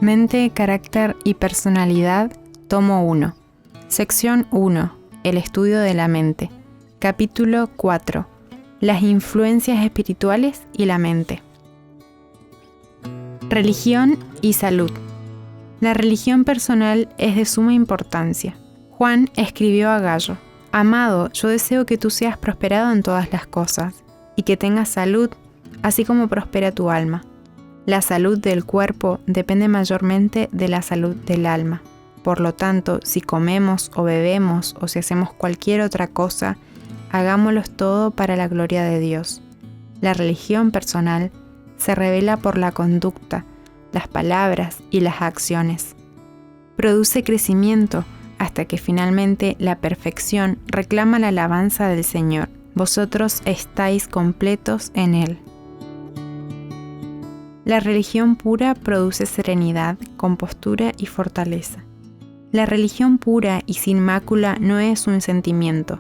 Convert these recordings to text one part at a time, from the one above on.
Mente, carácter y personalidad, tomo 1. Sección 1. El estudio de la mente. Capítulo 4. Las influencias espirituales y la mente. Religión y salud. La religión personal es de suma importancia. Juan escribió a Gallo: Amado, yo deseo que tú seas prosperado en todas las cosas, y que tengas salud, así como prospera tu alma. La salud del cuerpo depende mayormente de la salud del alma. Por lo tanto, si comemos o bebemos o si hacemos cualquier otra cosa, hagámoslo todo para la gloria de Dios. La religión personal se revela por la conducta, las palabras y las acciones. Produce crecimiento hasta que finalmente la perfección reclama la alabanza del Señor. Vosotros estáis completos en Él. La religión pura produce serenidad, compostura y fortaleza. La religión pura y sin mácula no es un sentimiento,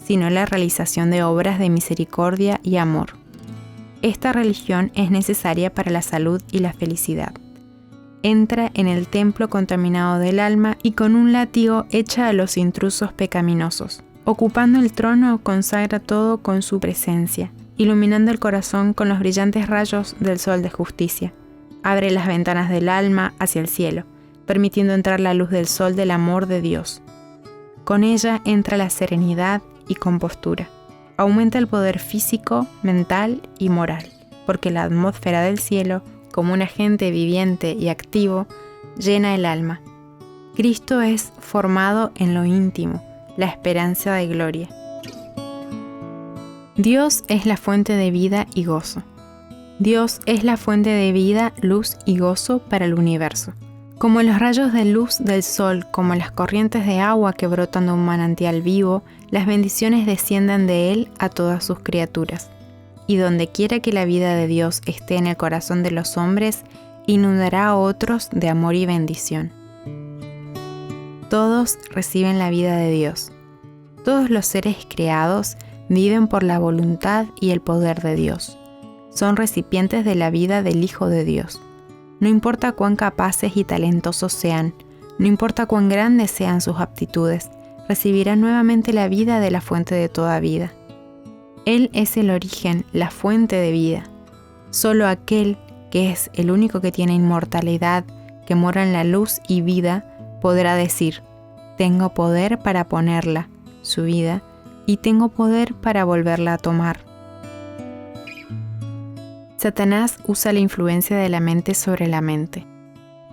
sino la realización de obras de misericordia y amor. Esta religión es necesaria para la salud y la felicidad. Entra en el templo contaminado del alma y con un látigo echa a los intrusos pecaminosos. Ocupando el trono, consagra todo con su presencia, iluminando el corazón con los brillantes rayos del sol de justicia. Abre las ventanas del alma hacia el cielo, permitiendo entrar la luz del sol del amor de Dios. Con ella entra la serenidad y compostura. Aumenta el poder físico, mental y moral, porque la atmósfera del cielo, como un agente viviente y activo, llena el alma. Cristo es formado en lo íntimo, la esperanza de gloria. Dios es la fuente de vida y gozo. Dios es la fuente de vida, luz y gozo para el universo. Como los rayos de luz del sol, como las corrientes de agua que brotan de un manantial vivo, las bendiciones desciendan de Él a todas sus criaturas. Y donde quiera que la vida de Dios esté en el corazón de los hombres, inundará a otros de amor y bendición. Todos reciben la vida de Dios. Todos los seres creados viven por la voluntad y el poder de Dios. Son recipientes de la vida del Hijo de Dios. No importa cuán capaces y talentosos sean, no importa cuán grandes sean sus aptitudes, recibirán nuevamente la vida de la fuente de toda vida. Él es el origen, la fuente de vida. Solo aquel que es el único que tiene inmortalidad, que mora en la luz y vida, podrá decir: tengo poder para ponerla, su vida, y tengo poder para volverla a tomar. Satanás usa la influencia de la mente sobre la mente.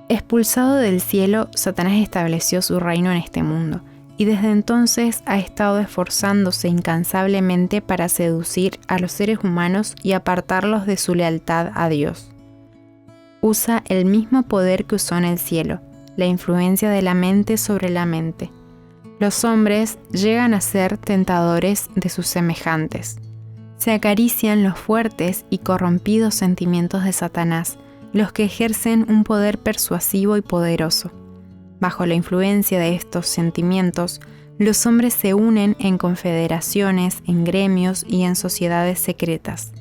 Expulsado del cielo, Satanás estableció su reino en este mundo, y desde entonces ha estado esforzándose incansablemente para seducir a los seres humanos y apartarlos de su lealtad a Dios. Usa el mismo poder que usó en el cielo, la influencia de la mente sobre la mente. Los hombres llegan a ser tentadores de sus semejantes. Se acarician los fuertes y corrompidos sentimientos de Satanás, los que ejercen un poder persuasivo y poderoso. Bajo la influencia de estos sentimientos, los hombres se unen en confederaciones, en gremios y en sociedades secretas.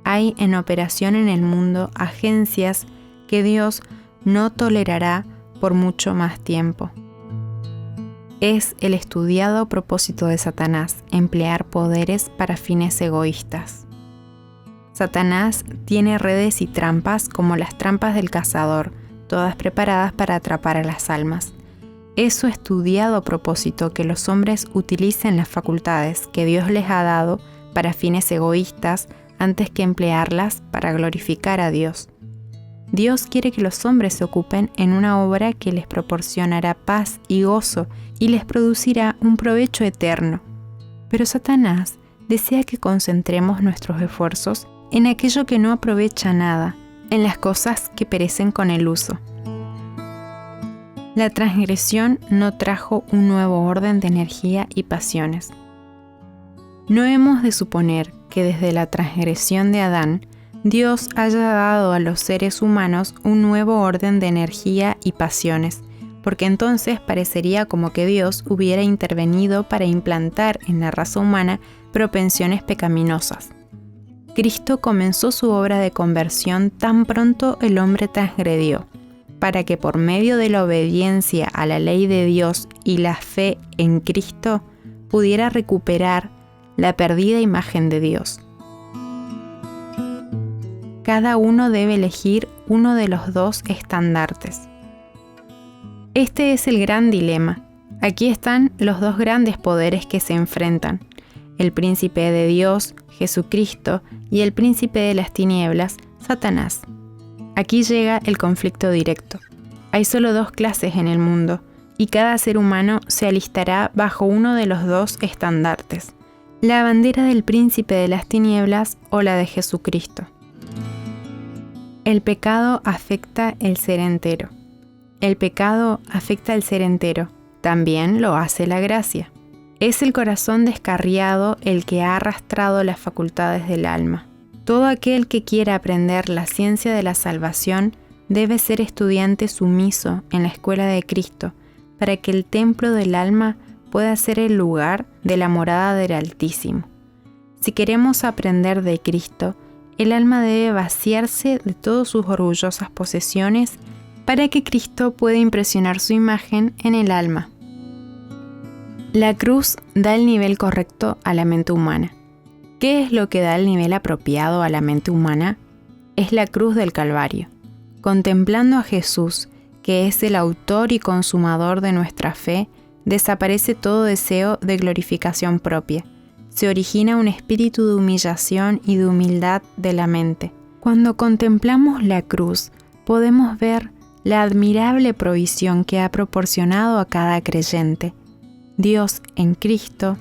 Hay en operación en el mundo agencias que Dios no tolerará por mucho más tiempo. Es el estudiado propósito de Satanás emplear poderes para fines egoístas. Satanás tiene redes y trampas como las trampas del cazador, todas preparadas para atrapar a las almas. Es su estudiado propósito que los hombres utilicen las facultades que Dios les ha dado para fines egoístas antes que emplearlas para glorificar a Dios. Dios quiere que los hombres se ocupen en una obra que les proporcionará paz y gozo y les producirá un provecho eterno. Pero Satanás desea que concentremos nuestros esfuerzos en aquello que no aprovecha nada, en las cosas que perecen con el uso. La transgresión no trajo un nuevo orden de energía y pasiones. No hemos de suponer que desde la transgresión de Adán, Dios haya dado a los seres humanos un nuevo orden de energía y pasiones, porque entonces parecería como que Dios hubiera intervenido para implantar en la raza humana propensiones pecaminosas. Cristo comenzó su obra de conversión tan pronto el hombre transgredió. para que por medio de la obediencia a la ley de Dios y la fe en Cristo pudiera recuperar la perdida imagen de Dios. Cada uno debe elegir uno de los dos estandartes. Este es el gran dilema. Aquí están los dos grandes poderes que se enfrentan: el príncipe de Dios, Jesucristo, y el príncipe de las tinieblas, Satanás. Aquí llega el conflicto directo. Hay solo dos clases en el mundo, y cada ser humano se alistará bajo uno de los dos estandartes: la bandera del príncipe de las tinieblas o la de Jesucristo. El pecado afecta el ser entero. El pecado afecta al ser entero. También lo hace la gracia. Es el corazón descarriado el que ha arrastrado las facultades del alma. Todo aquel que quiera aprender la ciencia de la salvación debe ser estudiante sumiso en la escuela de Cristo, para que el templo del alma pueda ser el lugar de la morada del Altísimo. Si queremos aprender de Cristo, el alma debe vaciarse de todas sus orgullosas posesiones para que Cristo pueda impresionar su imagen en el alma. La cruz da el nivel correcto a la mente humana. ¿Qué es lo que da el nivel apropiado a la mente humana? Es la cruz del Calvario. Contemplando a Jesús, que es el autor y consumador de nuestra fe, desaparece todo deseo de glorificación propia. Se origina un espíritu de humillación y de humildad de la mente. Cuando contemplamos la cruz, podemos ver la admirable provisión que ha proporcionado a cada creyente. Dios en Cristo,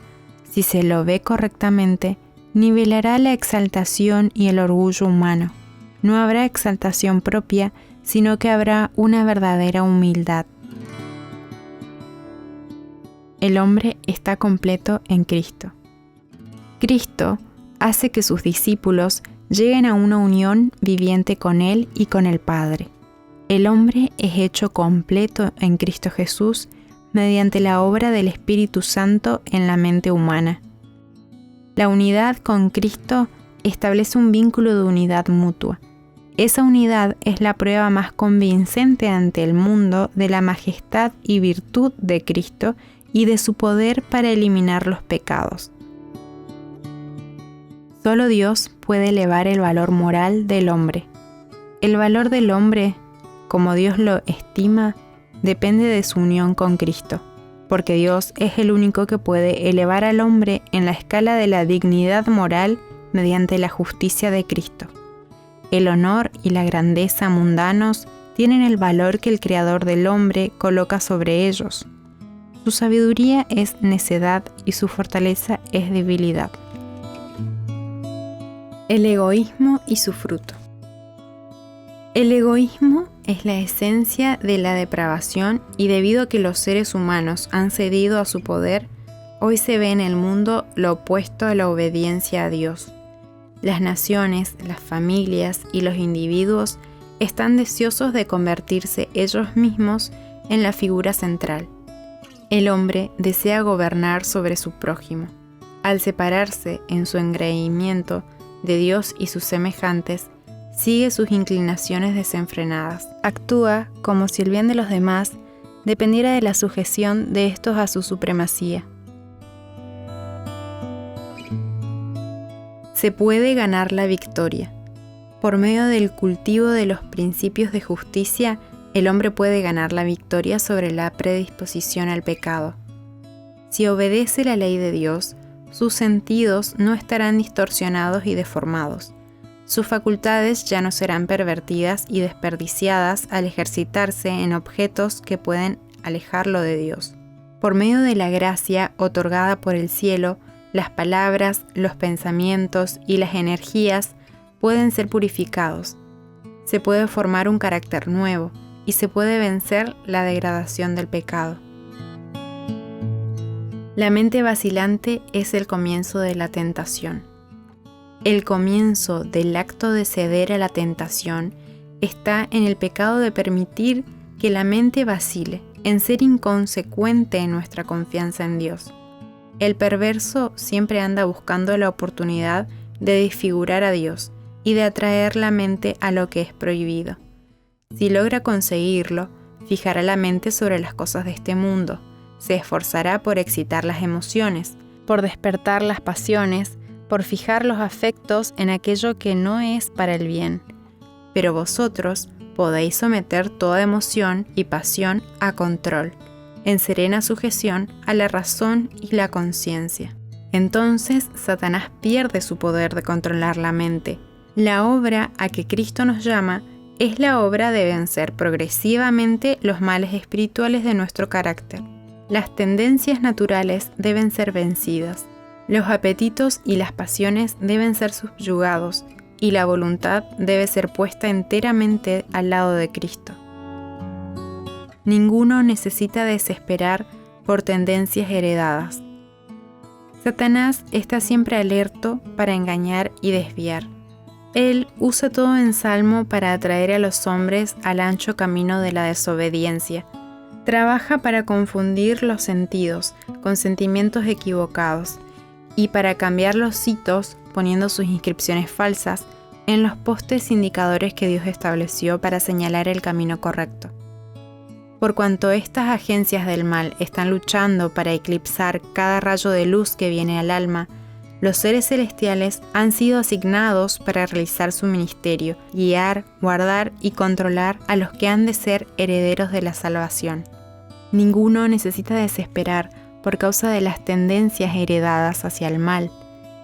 si se lo ve correctamente, nivelará la exaltación y el orgullo humano. No habrá exaltación propia, sino que habrá una verdadera humildad. El hombre está completo en Cristo. Cristo hace que sus discípulos lleguen a una unión viviente con Él y con el Padre. El hombre es hecho completo en Cristo Jesús mediante la obra del Espíritu Santo en la mente humana. La unidad con Cristo establece un vínculo de unidad mutua. Esa unidad es la prueba más convincente ante el mundo de la majestad y virtud de Cristo y de su poder para eliminar los pecados. Solo Dios puede elevar el valor moral del hombre. El valor del hombre, como Dios lo estima, depende de su unión con Cristo, porque Dios es el único que puede elevar al hombre en la escala de la dignidad moral mediante la justicia de Cristo. El honor y la grandeza mundanos tienen el valor que el Creador del hombre coloca sobre ellos. Su sabiduría es necedad y su fortaleza es debilidad. El egoísmo y su fruto. El egoísmo es la esencia de la depravación y debido a que los seres humanos han cedido a su poder, hoy se ve en el mundo lo opuesto a la obediencia a Dios. Las naciones, las familias y los individuos están deseosos de convertirse ellos mismos en la figura central. El hombre desea gobernar sobre su prójimo. Al separarse en su engreimiento de Dios y sus semejantes, sigue sus inclinaciones desenfrenadas. Actúa como si el bien de los demás dependiera de la sujeción de estos a su supremacía. Se puede ganar la victoria. Por medio del cultivo de los principios de justicia, el hombre puede ganar la victoria sobre la predisposición al pecado. Si obedece la ley de Dios, sus sentidos no estarán distorsionados y deformados. Sus facultades ya no serán pervertidas y desperdiciadas al ejercitarse en objetos que pueden alejarlo de Dios. Por medio de la gracia otorgada por el cielo, las palabras, los pensamientos y las energías pueden ser purificados. Se puede formar un carácter nuevo y se puede vencer la degradación del pecado. La mente vacilante es el comienzo de la tentación. El comienzo del acto de ceder a la tentación está en el pecado de permitir que la mente vacile, en ser inconsecuente en nuestra confianza en Dios. El perverso siempre anda buscando la oportunidad de desfigurar a Dios y de atraer la mente a lo que es prohibido. Si logra conseguirlo, fijará la mente sobre las cosas de este mundo, se esforzará por excitar las emociones, por despertar las pasiones, por fijar los afectos en aquello que no es para el bien. Pero vosotros podéis someter toda emoción y pasión a control, en serena sujeción a la razón y la conciencia. Entonces Satanás pierde su poder de controlar la mente. La obra a que Cristo nos llama es la obra de vencer progresivamente los males espirituales de nuestro carácter. Las tendencias naturales deben ser vencidas, los apetitos y las pasiones deben ser subyugados y la voluntad debe ser puesta enteramente al lado de Cristo. Ninguno necesita desesperar por tendencias heredadas. Satanás está siempre alerto para engañar y desviar. Él usa todo ensalmo para atraer a los hombres al ancho camino de la desobediencia. Trabaja para confundir los sentidos con sentimientos equivocados y para cambiar los hitos poniendo sus inscripciones falsas en los postes indicadores que Dios estableció para señalar el camino correcto. Por cuanto estas agencias del mal están luchando para eclipsar cada rayo de luz que viene al alma, los seres celestiales han sido asignados para realizar su ministerio, guiar, guardar y controlar a los que han de ser herederos de la salvación. Ninguno necesita desesperar por causa de las tendencias heredadas hacia el mal,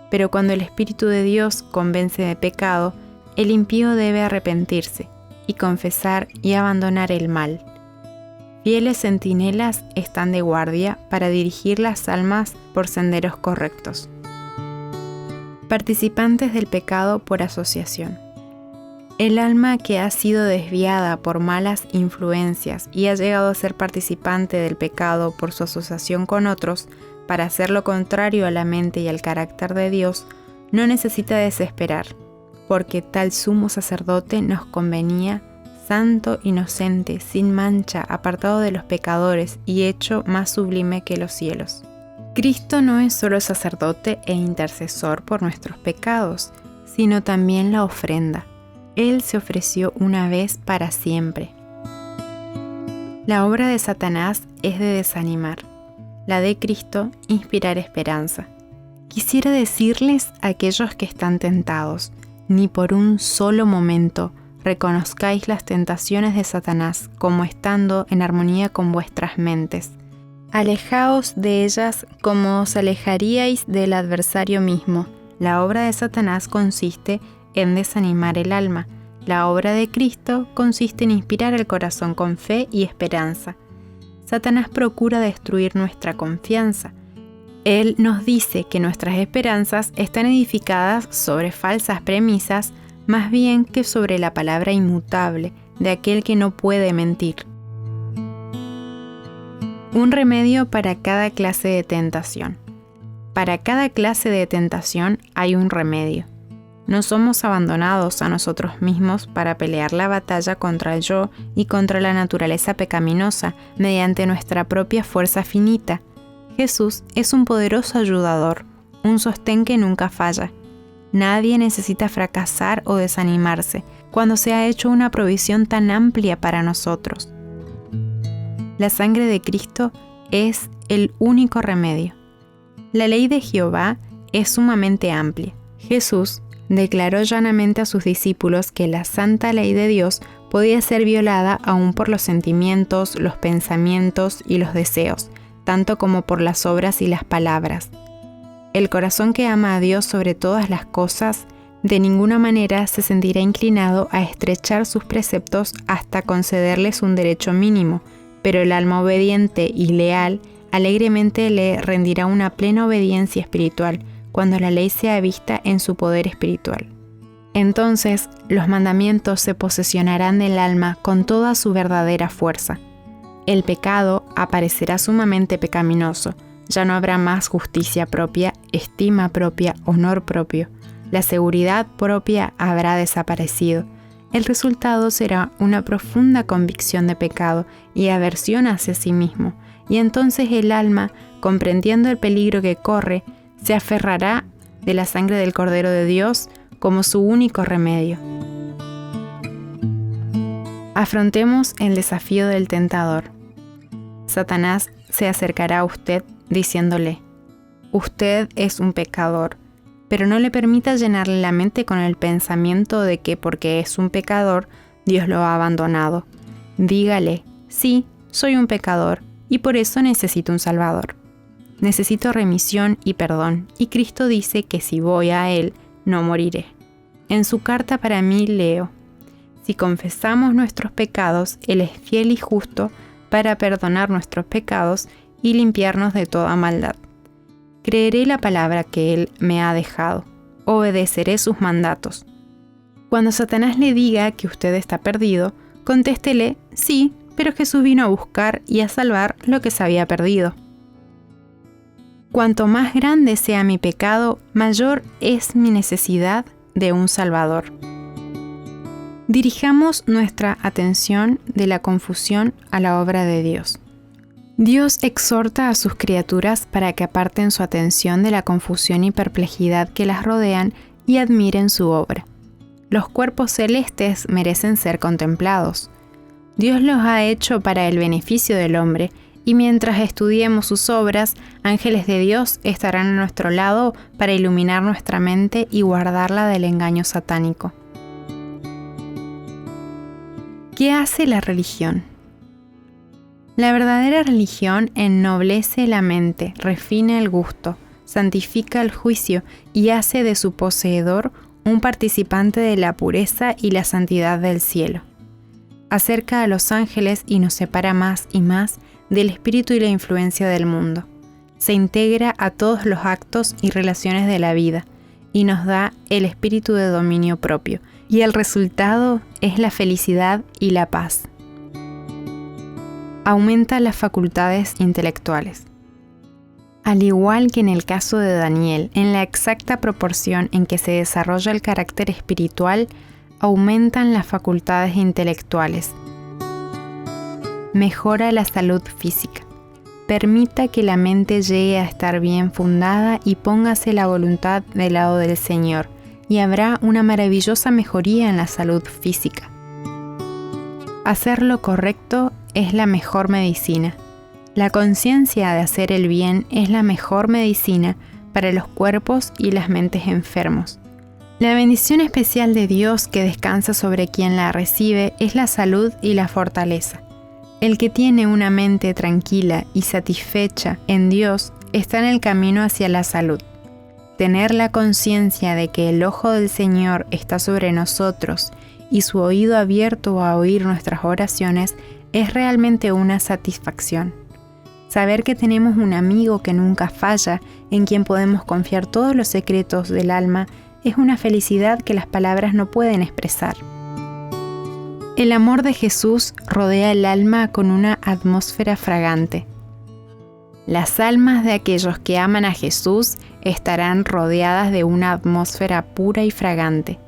pero cuando el Espíritu de Dios convence de pecado, el impío debe arrepentirse y confesar y abandonar el mal. Fieles centinelas están de guardia para dirigir las almas por senderos correctos. Participantes del pecado por asociación. El alma que ha sido desviada por malas influencias y ha llegado a ser participante del pecado por su asociación con otros, para hacer lo contrario a la mente y al carácter de Dios, no necesita desesperar, porque tal sumo sacerdote nos convenía, santo, inocente, sin mancha, apartado de los pecadores y hecho más sublime que los cielos. Cristo no es solo sacerdote e intercesor por nuestros pecados, sino también la ofrenda. Él se ofreció una vez para siempre. La obra de Satanás es de desanimar, la de Cristo inspirar esperanza. Quisiera decirles a aquellos que están tentados, ni por un solo momento reconozcáis las tentaciones de Satanás como estando en armonía con vuestras mentes. Alejaos de ellas como os alejaríais del adversario mismo. La obra de Satanás consiste en desanimar el alma. La obra de Cristo consiste en inspirar el corazón con fe y esperanza. Satanás procura destruir nuestra confianza. Él nos dice que nuestras esperanzas están edificadas sobre falsas premisas, más bien que sobre la palabra inmutable de aquel que no puede mentir. Un remedio para cada clase de tentación. Para cada clase de tentación hay un remedio. No somos abandonados a nosotros mismos para pelear la batalla contra el yo y contra la naturaleza pecaminosa mediante nuestra propia fuerza finita. Jesús es un poderoso ayudador, un sostén que nunca falla. Nadie necesita fracasar o desanimarse cuando se ha hecho una provisión tan amplia para nosotros. La sangre de Cristo es el único remedio. La ley de Jehová es sumamente amplia. Jesús declaró llanamente a sus discípulos que la santa ley de Dios podía ser violada aún por los sentimientos, los pensamientos y los deseos, tanto como por las obras y las palabras. El corazón que ama a Dios sobre todas las cosas, de ninguna manera se sentirá inclinado a estrechar sus preceptos hasta concederles un derecho mínimo, pero el alma obediente y leal alegremente le rendirá una plena obediencia espiritual cuando la ley sea vista en su poder espiritual. Entonces los mandamientos se posesionarán del alma con toda su verdadera fuerza. El pecado aparecerá sumamente pecaminoso. Ya no habrá más justicia propia, estima propia, honor propio. La seguridad propia habrá desaparecido. El resultado será una profunda convicción de pecado y aversión hacia sí mismo. Y entonces el alma, comprendiendo el peligro que corre, se aferrará de la sangre del Cordero de Dios como su único remedio. Afrontemos el desafío del tentador. Satanás se acercará a usted diciéndole: usted es un pecador, pero no le permita llenarle la mente con el pensamiento de que porque es un pecador, Dios lo ha abandonado. Dígale: sí, soy un pecador y por eso necesito un Salvador. Necesito remisión y perdón, y Cristo dice que si voy a Él, no moriré. En su carta para mí leo: si confesamos nuestros pecados, Él es fiel y justo para perdonar nuestros pecados y limpiarnos de toda maldad. Creeré la palabra que Él me ha dejado, obedeceré sus mandatos. Cuando Satanás le diga que usted está perdido, contéstele: sí, pero Jesús vino a buscar y a salvar lo que se había perdido. Cuanto más grande sea mi pecado, mayor es mi necesidad de un Salvador. Dirijamos nuestra atención de la confusión a la obra de Dios. Dios exhorta a sus criaturas para que aparten su atención de la confusión y perplejidad que las rodean y admiren su obra. Los cuerpos celestes merecen ser contemplados. Dios los ha hecho para el beneficio del hombre, y mientras estudiemos sus obras, ángeles de Dios estarán a nuestro lado para iluminar nuestra mente y guardarla del engaño satánico. ¿Qué hace la religión? La verdadera religión ennoblece la mente, refina el gusto, santifica el juicio y hace de su poseedor un participante de la pureza y la santidad del cielo. Acerca a los ángeles y nos separa más y más del espíritu y la influencia del mundo. Se integra a todos los actos y relaciones de la vida y nos da el espíritu de dominio propio, y el resultado es la felicidad y la paz. Aumenta las facultades intelectuales. Al igual que en el caso de Daniel, en la exacta proporción en que se desarrolla el carácter espiritual, aumentan las facultades intelectuales. Mejora la salud física. Permita que la mente llegue a estar bien fundada y póngase la voluntad del lado del Señor, y habrá una maravillosa mejoría en la salud física. Hacer lo correcto es la mejor medicina. La conciencia de hacer el bien es la mejor medicina para los cuerpos y las mentes enfermos. La bendición especial de Dios que descansa sobre quien la recibe es la salud y la fortaleza. El que tiene una mente tranquila y satisfecha en Dios está en el camino hacia la salud. Tener la conciencia de que el ojo del Señor está sobre nosotros y su oído abierto a oír nuestras oraciones es realmente una satisfacción. Saber que tenemos un amigo que nunca falla, en quien podemos confiar todos los secretos del alma, es una felicidad que las palabras no pueden expresar. El amor de Jesús rodea el alma con una atmósfera fragante. Las almas de aquellos que aman a Jesús estarán rodeadas de una atmósfera pura y fragante.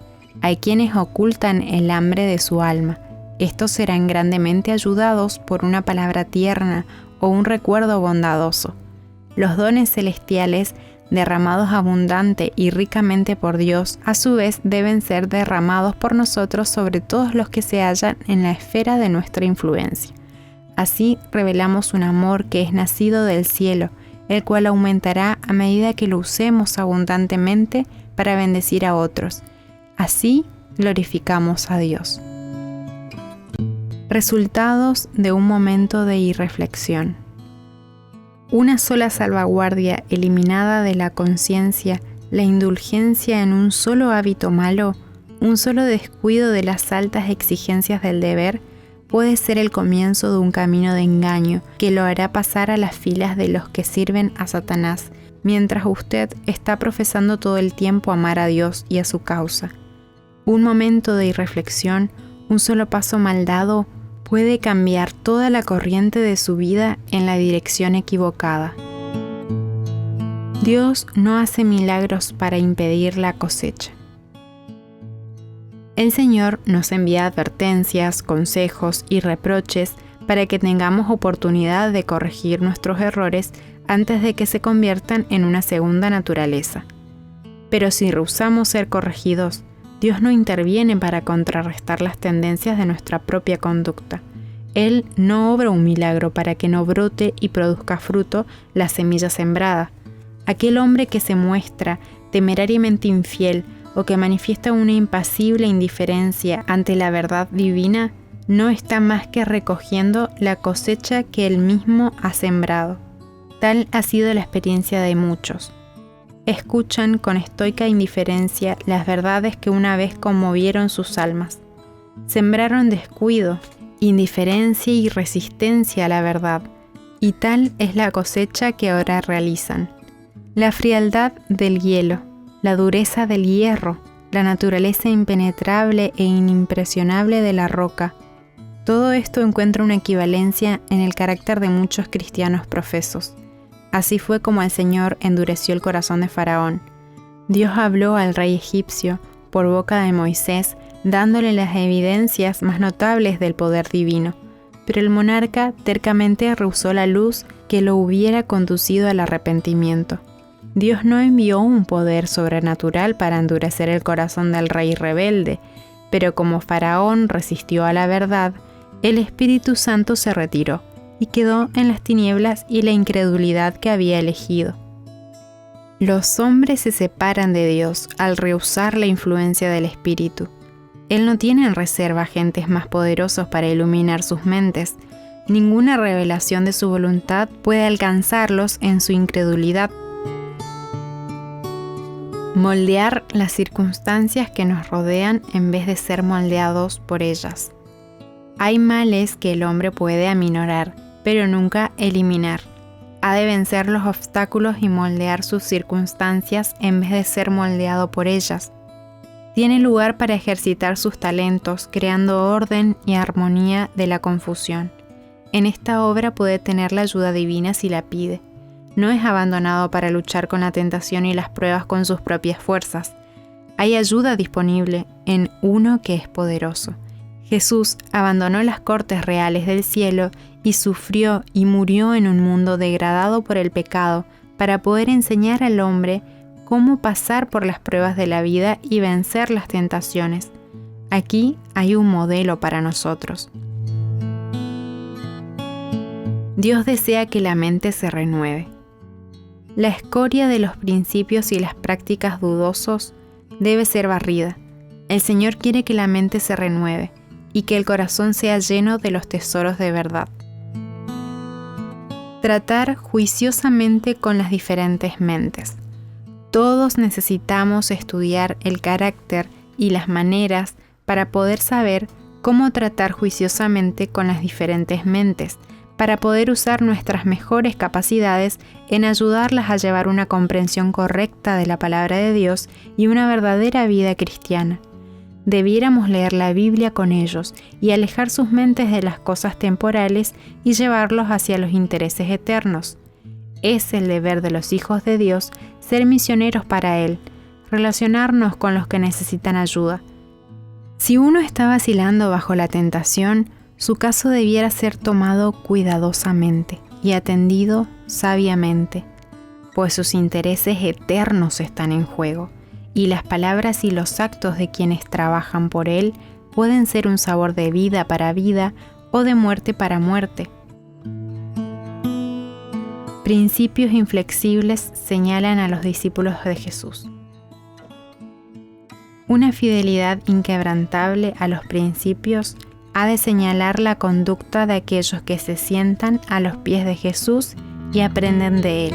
Hay quienes ocultan el hambre de su alma. Estos serán grandemente ayudados por una palabra tierna o un recuerdo bondadoso. Los dones celestiales, derramados abundante y ricamente por Dios, a su vez deben ser derramados por nosotros sobre todos los que se hallan en la esfera de nuestra influencia. Así revelamos un amor que es nacido del cielo, el cual aumentará a medida que lo usemos abundantemente para bendecir a otros. Así glorificamos a Dios. Resultados de un momento de irreflexión. Una sola salvaguardia eliminada de la conciencia, la indulgencia en un solo hábito malo, un solo descuido de las altas exigencias del deber, puede ser el comienzo de un camino de engaño que lo hará pasar a las filas de los que sirven a Satanás, mientras usted está profesando todo el tiempo amar a Dios y a su causa. Un momento de irreflexión, un solo paso mal dado, puede cambiar toda la corriente de su vida en la dirección equivocada. Dios no hace milagros para impedir la cosecha. El Señor nos envía advertencias, consejos y reproches para que tengamos oportunidad de corregir nuestros errores antes de que se conviertan en una segunda naturaleza. Pero si rehusamos ser corregidos, Dios no interviene para contrarrestar las tendencias de nuestra propia conducta. Él no obra un milagro para que no brote y produzca fruto la semilla sembrada. Aquel hombre que se muestra temerariamente infiel o que manifiesta una impasible indiferencia ante la verdad divina, no está más que recogiendo la cosecha que él mismo ha sembrado. Tal ha sido la experiencia de muchos. Escuchan con estoica indiferencia las verdades que una vez conmovieron sus almas. Sembraron descuido, indiferencia y resistencia a la verdad, y tal es la cosecha que ahora realizan. La frialdad del hielo, la dureza del hierro, la naturaleza impenetrable e inimpresionable de la roca. Todo esto encuentra una equivalencia en el carácter de muchos cristianos profesos. Así fue como el Señor endureció el corazón de Faraón. Dios habló al rey egipcio por boca de Moisés, dándole las evidencias más notables del poder divino, pero el monarca tercamente rehusó la luz que lo hubiera conducido al arrepentimiento. Dios no envió un poder sobrenatural para endurecer el corazón del rey rebelde, pero como Faraón resistió a la verdad, el Espíritu Santo se retiró y quedó en las tinieblas y la incredulidad que había elegido. Los hombres se separan de Dios al rehusar la influencia del Espíritu. Él no tiene en reserva agentes más poderosos para iluminar sus mentes. Ninguna revelación de su voluntad puede alcanzarlos en su incredulidad. Moldear las circunstancias que nos rodean en vez de ser moldeados por ellas. Hay males que el hombre puede aminorar, pero nunca eliminar. Ha de vencer los obstáculos y moldear sus circunstancias en vez de ser moldeado por ellas. Tiene lugar para ejercitar sus talentos, creando orden y armonía de la confusión. En esta obra puede tener la ayuda divina si la pide. No es abandonado para luchar con la tentación y las pruebas con sus propias fuerzas. Hay ayuda disponible en uno que es poderoso. Jesús abandonó las cortes reales del cielo y sufrió y murió en un mundo degradado por el pecado para poder enseñar al hombre cómo pasar por las pruebas de la vida y vencer las tentaciones. Aquí hay un modelo para nosotros. Dios desea que la mente se renueve. La escoria de los principios y las prácticas dudosos debe ser barrida. El Señor quiere que la mente se renueve y que el corazón sea lleno de los tesoros de verdad. Tratar juiciosamente con las diferentes mentes. Todos necesitamos estudiar el carácter y las maneras para poder saber cómo tratar juiciosamente con las diferentes mentes, para poder usar nuestras mejores capacidades en ayudarlas a llevar una comprensión correcta de la palabra de Dios y una verdadera vida cristiana. Debiéramos leer la Biblia con ellos y alejar sus mentes de las cosas temporales y llevarlos hacia los intereses eternos. Es el deber de los hijos de Dios ser misioneros para Él, relacionarnos con los que necesitan ayuda. Si uno está vacilando bajo la tentación, su caso debiera ser tomado cuidadosamente y atendido sabiamente, pues sus intereses eternos están en juego, y las palabras y los actos de quienes trabajan por él pueden ser un sabor de vida para vida o de muerte para muerte. Principios inflexibles señalan a los discípulos de Jesús. Una fidelidad inquebrantable a los principios ha de señalar la conducta de aquellos que se sientan a los pies de Jesús y aprenden de Él.